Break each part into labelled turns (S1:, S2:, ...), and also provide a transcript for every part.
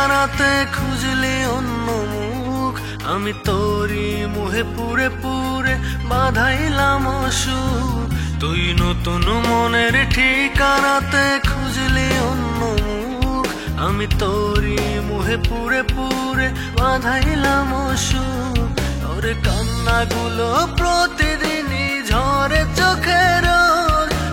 S1: ঠিকানাতে খুঁজলি অন্য মুখ, আমি তোরই মোহে পুরে পুরে বাঁধাইলাম সুর। তুই নতুন মনের ঠিকানাতে খুঁজলি অন্য মুখ, আমি তোরই মোহে পুরে পুরে বাঁধাইলাম সুর। তোর কান্নাগুলো প্রতিদিনই ঝরে চোখের,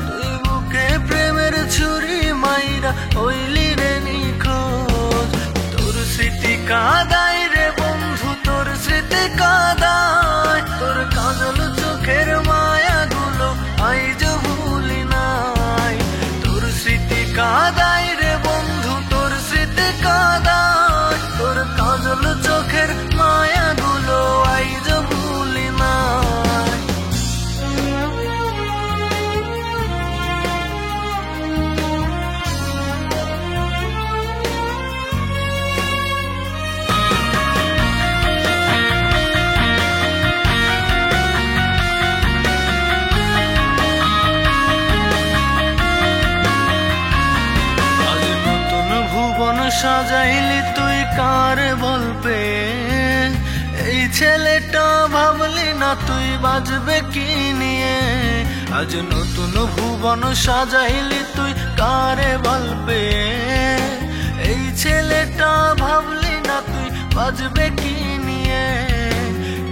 S1: তুই বুকে প্রেমের ছুরি মাইরা হইলি রে নিখোঁজ। তোর স্মৃতি কাঁদায় রে বন্ধু, তোর স্মৃতি কাঁদায়, তোর কাজল চোখের মায়াগুলো আইজ ভুলি নাই। তোর স্মৃতি কাঁদায় রে বন্ধু, তোর স্মৃতি কাঁদায়, তোর কাজল চোখের মায়াগুলো আইজ ভুলি নাই। সাজাইলি তুই কার বলবে, এই ছেলেটা ভাবলি না তুই বাজবে কি নিয়ে। আজ নতুন ভুবন সাজাইলি তুই কারে বলবে, এই ছেলেটা ভাবলি না তুই বাজবে কি নিয়ে।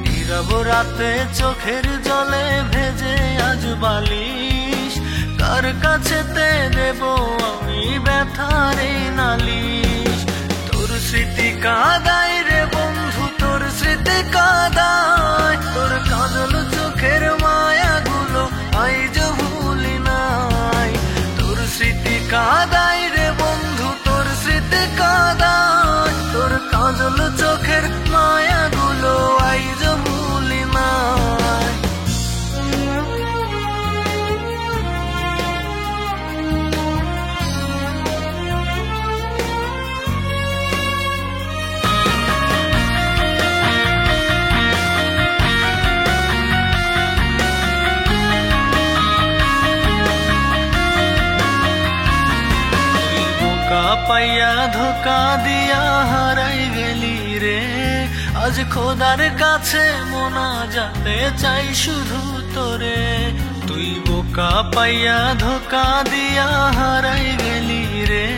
S1: নীরব রাতে চোখের জলে ভেজে আজ বালিশ, কার কাছেতে দেব আমি ব্যথারে নালিশ। তোর স্মৃতি কাঁদায় রে বন্ধু, তোর স্মৃতি কাঁদায়, তোর কাজল চোখের মায়াগুলো আইজ ভুলি নাই। তোর স্মৃতি কাঁদায় রে বন্ধু, তোর স্মৃতি কাঁদায়, তোর কাজল চোখের মায়াগুলো আইজ ভুলি নাই। পাইয়া ধোকা দিয়া হারাই গেলি রে, আজ খোদার কাছে মোনাজাতে চাই শুধু তোরে। তুই বোকা পাইয়া ধোকা দিয়া হারাই গেলি রে,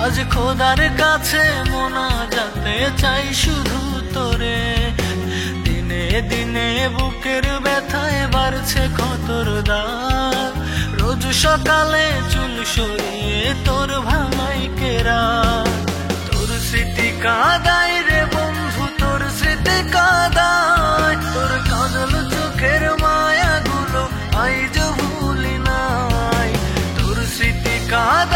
S1: আজ খোদার কাছে মোনাজাতে চাই শুধু তোরে। দিনে দিনে বুকের ব্যথায় বাড়ছে ক্ষতর দাগ, রোজ সকালে চুল সরিয়ে তোর ভাঙাই কেরা। তোর স্মৃতি কাঁদায় রে বন্ধু, তোর স্মৃতি কাঁদায়, তোর কাজল চোখের মায়াগুলো আইজ ভুলি নাই। তোর স্মৃতি কাঁদায়